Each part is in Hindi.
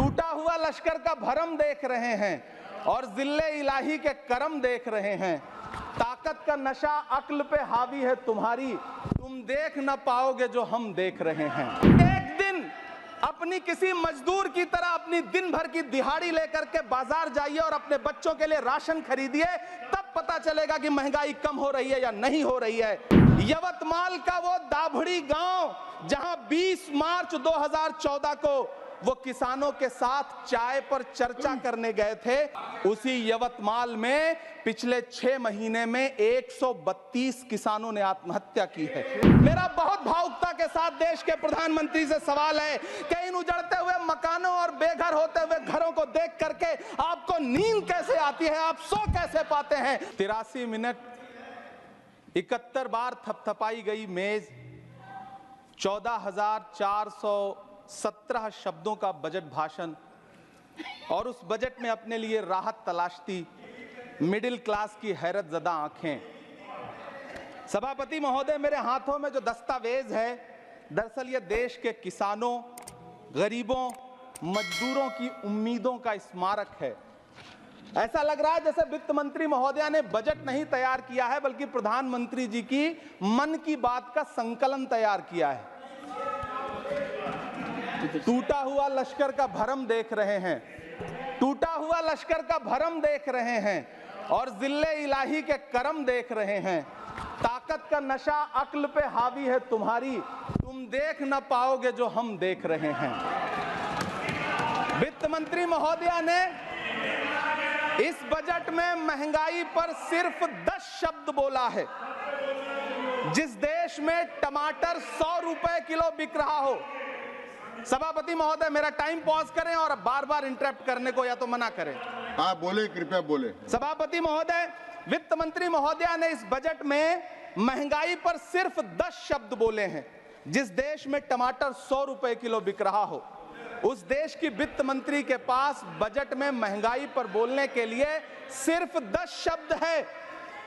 टूटा हुआ लश्कर का भरम देख रहे हैं और जिल्ले इलाही के करम देख रहे हैं। ताकत का नशा अक्ल पे हावी है तुम्हारी, तुम देख न पाओगे जो हम देख रहे हैं। एक दिन अपनी किसी मजदूर की तरह अपनी दिन भर की दिहाड़ी लेकर के बाजार जाइए और अपने बच्चों के लिए राशन खरीदिए, तब पता चलेगा कि महंगाई कम हो रही है या नहीं हो रही है। यवतमाल का वो दाभड़ी गांव जहां 20 मार्च 2014 को वो किसानों के साथ चाय पर चर्चा करने गए थे, उसी यवतमाल में पिछले 6 महीने में 132 किसानों ने आत्महत्या की है। मेरा बहुत भावुकता के साथ देश के प्रधानमंत्री से सवाल है कि इन उजड़ते हुए मकानों और बेघर होते हुए घरों को देख करके आपको नींद कैसे आती है, आप सो कैसे पाते हैं? 83 मिनट 71 बार थपथपाई गई मेज, 14,417 शब्दों का बजट भाषण और उस बजट में अपने लिए राहत तलाशती मिडिल क्लास की हैरतजदा आंखें। सभापति महोदय, मेरे हाथों में जो दस्तावेज है, दरअसल ये देश के किसानों, गरीबों, मजदूरों की उम्मीदों का स्मारक है। ऐसा लग रहा है जैसे वित्त मंत्री महोदया ने बजट नहीं तैयार किया है, बल्कि प्रधानमंत्री जी की मन की बात का संकलन तैयार किया है। टूटा हुआ लश्कर का भरम देख रहे हैं, टूटा हुआ लश्कर का भरम देख रहे हैं और जिल्ले इलाही के करम देख रहे हैं। ताकत का नशा अक्ल पे हावी है तुम्हारी, तुम देख न पाओगे जो हम देख रहे हैं। वित्त मंत्री महोदया ने इस बजट में महंगाई पर सिर्फ 10 शब्द बोला है। जिस देश में टमाटर 100 रुपए किलो बिक रहा हो, सभापति महोदय मेरा टाइम पॉज करें और बार बार इंटरप्ट करने को या तो मना करें। हाँ बोले, कृपया बोले। सभापति महोदय, वित्त मंत्री महोदया ने इस बजट में महंगाई पर सिर्फ 10 शब्द बोले हैं। जिस देश में टमाटर 100 रुपए किलो बिक रहा हो, उस देश की वित्त मंत्री के पास बजट में महंगाई पर बोलने के लिए सिर्फ 10 शब्द है।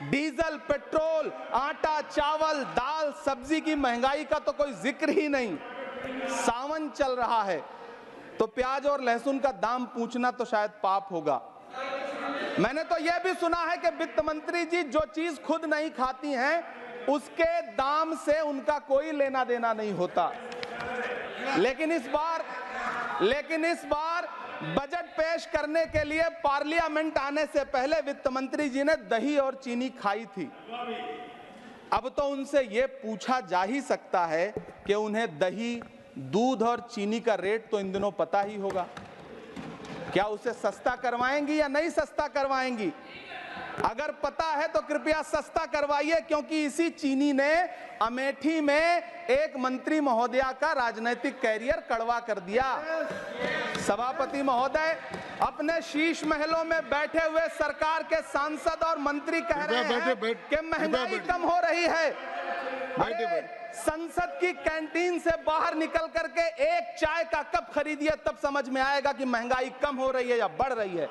डीजल, पेट्रोल, आटा, चावल, दाल, सब्जी की महंगाई का तो कोई जिक्र ही नहीं। सावन चल रहा है तो प्याज और लहसुन का दाम पूछना तो शायद पाप होगा। मैंने तो यह भी सुना है कि वित्त मंत्री जी जो चीज खुद नहीं खाती हैं, उसके दाम से उनका कोई लेना देना नहीं होता। लेकिन इस बार बजट पेश करने के लिए पार्लियामेंट आने से पहले वित्त मंत्री जी ने दही और चीनी खाई थी। अब तो उनसे यह पूछा जा ही सकता है कि उन्हें दही, दूध और चीनी का रेट तो इन दिनों पता ही होगा। क्या उसे सस्ता करवाएंगी या नहीं सस्ता करवाएंगी? अगर पता है तो कृपया सस्ता करवाइए, क्योंकि इसी चीनी ने अमेठी में एक मंत्री महोदया का राजनीतिक कैरियर कड़वा कर दिया। सभापति महोदय, अपने शीश महलों में बैठे हुए सरकार के सांसद और मंत्री कह रहे हैं कि महंगाई कम हो रही है। संसद की कैंटीन से बाहर निकल करके एक चाय का कप खरीदिए, तब समझ में आएगा कि महंगाई कम हो रही है या बढ़ रही है।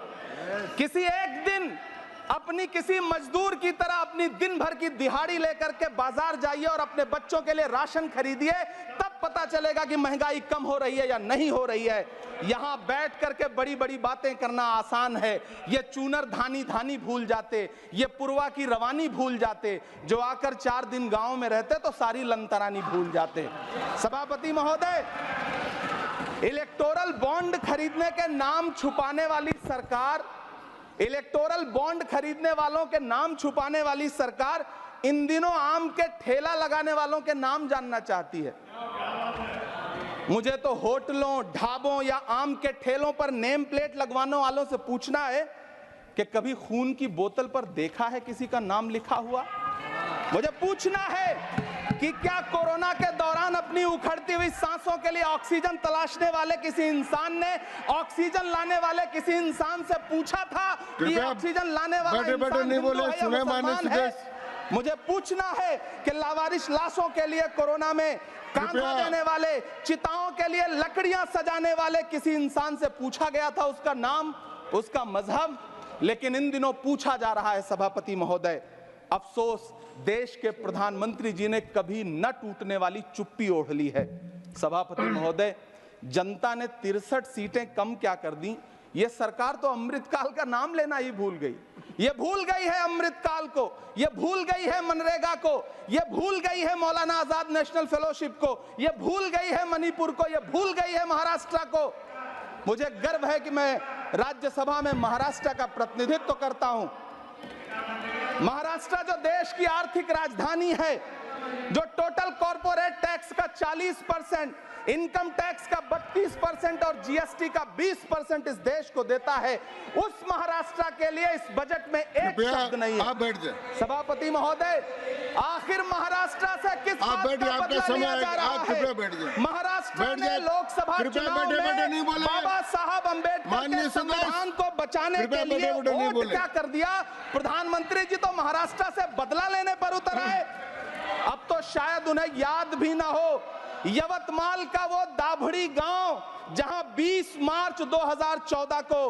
किसी एक दिन अपनी किसी मजदूर की तरह अपनी दिन भर की दिहाड़ी लेकर के बाजार जाइए और अपने बच्चों के लिए राशन खरीदिए, तब पता चलेगा कि महंगाई कम हो रही है या नहीं हो रही है। यहां बैठ करके बड़ी बड़ी बातें करना आसान है। ये चूनर धानी धानी भूल जाते, ये पुरवा की रवानी भूल जाते, जो आकर 4 दिन गांव में रहते तो सारी लंतरानी भूल जाते। सभापति महोदय, इलेक्टोरल बॉन्ड खरीदने के नाम छुपाने वाली सरकार, इलेक्टोरल बॉन्ड खरीदने वालों के नाम छुपाने वाली सरकार इन दिनों आम के ठेला लगाने वालों के नाम जानना चाहती है। मुझे तो होटलों, ढाबों या आम के ठेलों पर नेम प्लेट लगवाने वालों से पूछना है कि कभी खून की बोतल पर देखा है किसी का नाम लिखा हुआ? मुझे पूछना है कि क्या कोरोना के दौरान अपनी उखड़ती हुई सांसों के लिए ऑक्सीजन तलाशने वाले किसी इंसान ने ऑक्सीजन लाने वाले किसी इंसान से पूछा था कि ऑक्सीजन लाने वाला इंसान हिंदू है या मुसलमान है? मुझे पूछना है कि लावारिस लाशों के लिए कोरोना में कांधा देने वाले, चिताओं के लिए लकड़ियां सजाने वाले किसी इंसान से पूछा गया था उसका नाम, उसका मजहब? लेकिन इन दिनों पूछा जा रहा है। सभापति महोदय, अफसोस देश के प्रधानमंत्री जी ने कभी न टूटने वाली चुप्पी ओढ़ ली है। सभापति महोदय, जनता ने 63 सीटें कम क्या कर दी। ये सरकार तो अमृतकाल का नाम लेना ही भूल गई। ये भूल गई है अमृतकाल को, ये भूल गई है मनरेगा को, ये भूल गई है मौलाना आजाद नेशनल फेलोशिप को, ये भूल गई है मणिपुर को, ये भूल गई है महाराष्ट्र को। मुझे गर्व है कि मैं राज्यसभा में महाराष्ट्र का प्रतिनिधित्व करता हूं। महाराष्ट्र जो देश की आर्थिक राजधानी है, जो टोटल कॉर्पोरेट टैक्स का 40%, इनकम टैक्स का 32% और जीएसटी का 20% इस देश को देता है, उस महाराष्ट्र के लिए इस बजट में एक शब्द नहीं है। आप बैठ जाए। सभापति महोदय, आखिर महाराष्ट्र से किस बात का बदला लिया जा रहा है? महाराष्ट्र में लोकसभा चुनाव में बाबा साहब अम्बेडकर के संविधान को बचाने के लिए वोट क्या कर दिया? प्रधानमंत्री जी तो महाराष्ट्र से बदला लेने पर उतर आए। अब तो शायद उन्हें याद भी ना हो यवतमाल का वो दाभड़ी गांव जहां 20 मार्च 2014 को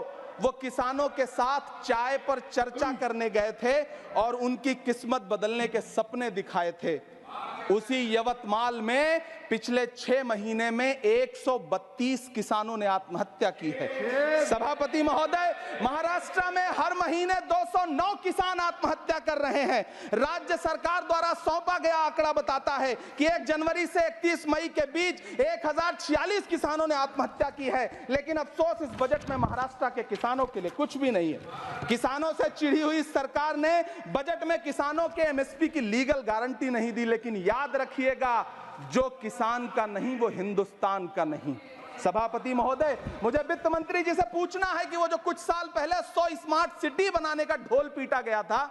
वो किसानों के साथ चाय पर चर्चा करने गए थे और उनकी किस्मत बदलने के सपने दिखाए थे। उसी यवतमाल में पिछले 6 महीने में 132 किसानों ने आत्महत्या की है। सभापति महोदय, महाराष्ट्र में हर महीने 209 किसान आत्महत्या कर रहे हैं। राज्य सरकार द्वारा सौंपा गया आंकड़ा बताता है कि 1 जनवरी से 31 मई के बीच 1046 किसानों ने आत्महत्या की है। लेकिन अफसोस, इस बजट में महाराष्ट्र के किसानों के लिए कुछ भी नहीं है। किसानों से चिढ़ी हुई सरकार ने बजट में किसानों के एमएसपी की लीगल गारंटी नहीं दी। लेकिन याद रखिएगा, जो किसान का नहीं वो हिंदुस्तान का नहीं। सभापति महोदय, मुझे वित्त मंत्री जी से पूछना है कि वो जो कुछ साल पहले 100 स्मार्ट सिटी बनाने का ढोल पीटा गया था,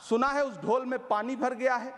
सुना है उस ढोल में पानी भर गया है,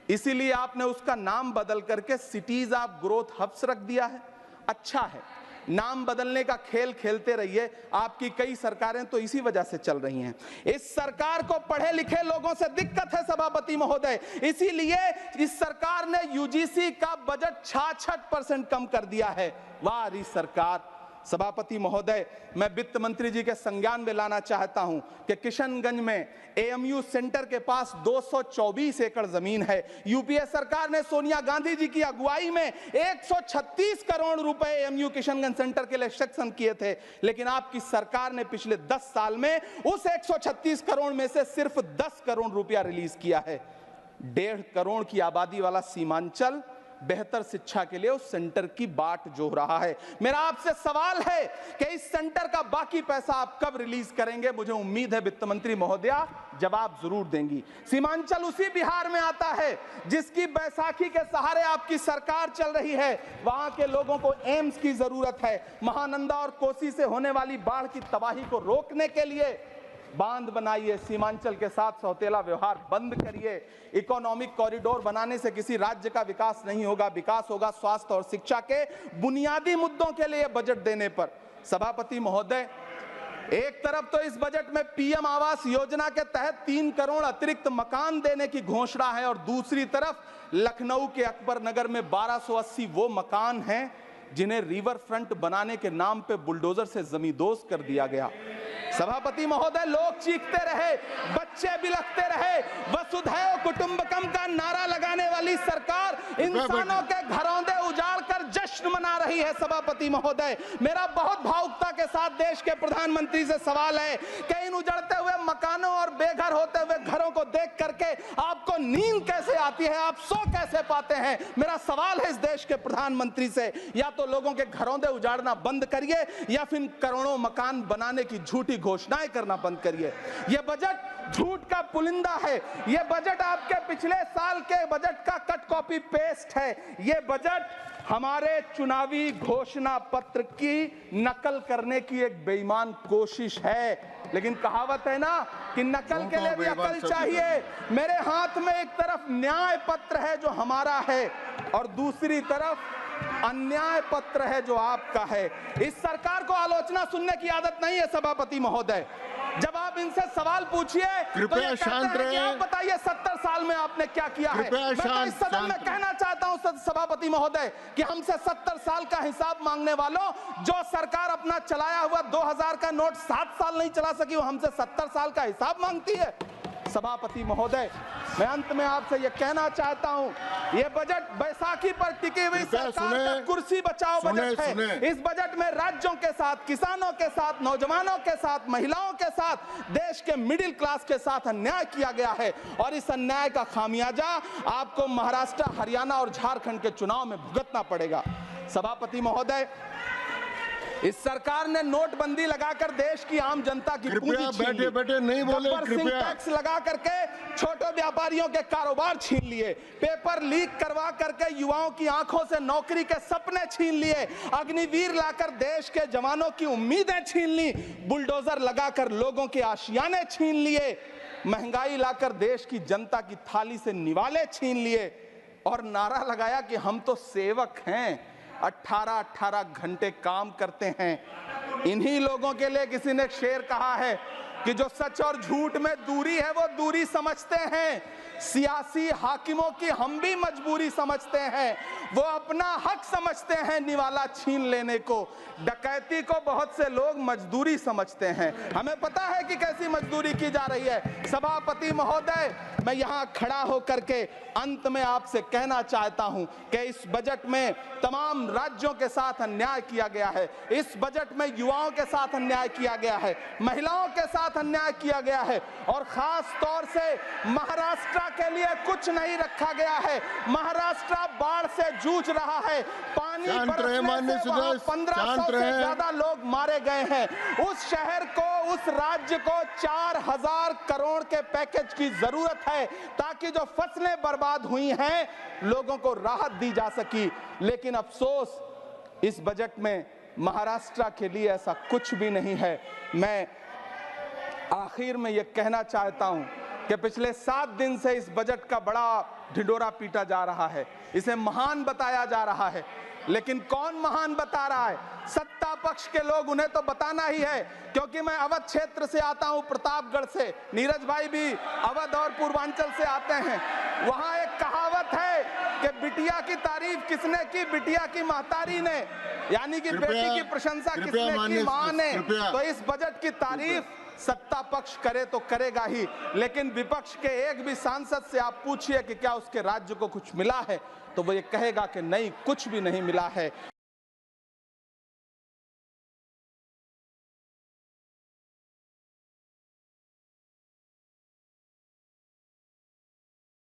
इसीलिए आपने उसका नाम बदल करके सिटीज ऑफ ग्रोथ हब्स रख दिया है। अच्छा है, नाम बदलने का खेल खेलते रहिए। आपकी कई सरकारें तो इसी वजह से चल रही हैं। इस सरकार को पढ़े लिखे लोगों से दिक्कत है सभापति महोदय, इसीलिए इस सरकार ने यूजीसी का बजट 66% कम कर दिया है। वाह री सरकार। सभापति महोदय, मैं वित्त मंत्री जी के संज्ञान में लाना चाहता हूं कि किशनगंज में एएमयू सेंटर के पास 224 एकड़ जमीन है। यूपीए सरकार ने सोनिया गांधी जी की अगुवाई में 136 करोड़ रुपए एएमयू किशनगंज सेंटर के लिए सेक्शन किए थे। लेकिन आपकी सरकार ने पिछले 10 साल में उस 136 करोड़ में से सिर्फ 10 करोड़ रुपया रिलीज किया है। 1.5 करोड़ की आबादी वाला सीमांचल बेहतर शिक्षा के लिए उस सेंटर की बाट जोह रहा है। मेरा आपसे सवाल है कि इस सेंटर का बाकी पैसा आप कब रिलीज करेंगे? मुझे उम्मीद है वित्त मंत्री महोदया जवाब जरूर देंगी। सीमांचल उसी बिहार में आता है जिसकी बैसाखी के सहारे आपकी सरकार चल रही है। वहां के लोगों को एम्स की जरूरत है। महानंदा और कोसी से होने वाली बाढ़ की तबाही को रोकने के लिए बांध बनाइए, सीमांचल के साथ सौतेला व्यवहार बंद करिए। इकोनॉमिक कॉरिडोर बनाने से किसी राज्य का विकास नहीं होगा, विकास होगा स्वास्थ्य और शिक्षा के बुनियादी मुद्दों के लिए बजट देने पर। सभापति महोदय, एक तरफ तो इस बजट में पीएम आवास योजना के तहत 3 करोड़ अतिरिक्त मकान देने की घोषणा है और दूसरी तरफ लखनऊ के अकबर नगर में 1280 वो मकान हैं जिन्हें रिवर फ्रंट बनाने के नाम पे बुलडोजर से जमींदोज कर दिया गया। सभापति महोदय, लोग चीखते रहे, बच्चे बिलखते रहे, वसुधैव कुटुंबकम का नारा लगाने वाली सरकार इंसानों के घरौंदे उजाड़ कर जश्न मना रही है। सभापति महोदय, मेरा बहुत भावुकता के साथ देश के प्रधानमंत्री से सवाल है कि इन उजड़ते हुए मकानों और बेघर होते हुए घरों को देख करके आपको नींद कैसे आती है, आप सो कैसे पाते हैं? मेरा सवाल है इस देश के प्रधानमंत्री से, या तो लोगों के घरौंदे उजाड़ना बंद करिए या फिर करोड़ों मकान बनाने की झूठी घोषणाएं करना बंद करिए। यह बजट झूठ का पुलिंदा है। यह बजट आपके पिछले साल के बजट का कट कॉपी पेस्ट है। यह बजट हमारे चुनावी घोषणा पत्र की नकल करने की एक बेईमान कोशिश है। लेकिन कहावत है ना कि नकल के लिए भी अकल चाहिए। मेरे हाथ में एक तरफ न्याय पत्र है जो हमारा है और दूसरी तरफ अन्याय पत्र है जो आपका है। इस सरकार को आलोचना सुनने की आदत नहीं है सभापति महोदय। जब आप इनसे सवाल पूछिए तो ये कहते हैं कि आप बताइए 70 साल में आपने क्या किया है। मैं तो इस सदन में कहना चाहता हूं सभापति महोदय कि हमसे 70 साल का हिसाब मांगने वालों, जो सरकार अपना चलाया हुआ 2000 का नोट 7 साल नहीं चला सकी, वो हमसे 70 साल का हिसाब मांगती है। सभापति महोदय, मैं अंत में आपसे यह कहना चाहता हूं, यह बजट बैसाखी पर टिकी हुई सरकार का कुर्सी बचाओ बजट है। इस बजट में राज्यों के साथ, किसानों के साथ, नौजवानों के साथ, महिलाओं के साथ, देश के मिडिल क्लास के साथ अन्याय किया गया है और इस अन्याय का खामियाजा आपको महाराष्ट्र, हरियाणा और झारखंड के चुनाव में भुगतना पड़ेगा। सभापति महोदय, इस सरकार ने नोटबंदी लगाकर देश की आम जनता की पूंजी छीन ली। बैठे नहीं बोले, कृपया टैक्स लगा करके छोटे व्यापारियों के कारोबार छीन लिए, पेपर लीक करवा करके युवाओं की आंखों से नौकरी के सपने छीन लिए, अग्निवीर लाकर देश के जवानों की उम्मीदें छीन ली, बुलडोजर लगाकर लोगों के आशियाने छीन लिए, महंगाई लाकर देश की जनता की थाली से निवाले छीन लिए और नारा लगाया कि हम तो सेवक हैं, 18-18 घंटे काम करते हैं। इन्हीं लोगों के लिए किसी ने शेर कहा है कि जो सच और झूठ में दूरी है वो दूरी समझते हैं, सियासी हाकिमों की हम भी मजबूरी समझते हैं, वो अपना हक समझते हैं निवाला छीन लेने को, डकैती को बहुत से लोग मजदूरी समझते हैं। हमें पता है कि कैसी मजदूरी की जा रही है। सभापति महोदय, मैं यहाँ खड़ा होकर के अंत में आपसे कहना चाहता हूं कि इस बजट में तमाम राज्यों के साथ अन्याय किया गया है, इस बजट में युवाओं के साथ अन्याय किया गया है, महिलाओं के साथ अन्याय किया गया है और खास तौर से महाराष्ट्र के लिए कुछ नहीं रखा गया है। महाराष्ट्र बाढ़ से जूझ रहा है, पानी बरसने से वहां 1500 से ज्यादा लोग मारे गए हैं। उस शहर को, उस राज्य को 4000 करोड़ के पैकेज की जरूरत है ताकि जो फसलें बर्बाद हुई हैं लोगों को राहत दी जा सकी। लेकिन अफसोस, इस बजट में महाराष्ट्र के लिए ऐसा कुछ भी नहीं है। मैं आखिर में यह कहना चाहता हूं कि पिछले 7 दिन से इस बजट का बड़ा ढिंढोरा पीटा जा रहा है, इसे महान बताया जा रहा है, लेकिन कौन महान बता रहा है? सत्ता पक्ष के लोग, उन्हें तो बताना ही है, क्योंकि मैं अवध क्षेत्र से आता हूं, प्रतापगढ़ से, नीरज भाई भी अवध और पूर्वांचल से आते हैं। वहां एक कहावत है कि बिटिया की तारीफ किसने की? बिटिया की महतारी ने, यानी कि बेटी की प्रशंसा किसने की? मां ने। तो इस बजट की तारीफ सत्ता पक्ष करे तो करेगा ही, लेकिन विपक्ष के एक भी सांसद से आप पूछिए कि क्या उसके राज्य को कुछ मिला है, तो वो ये कहेगा कि नहीं, कुछ भी नहीं मिला है।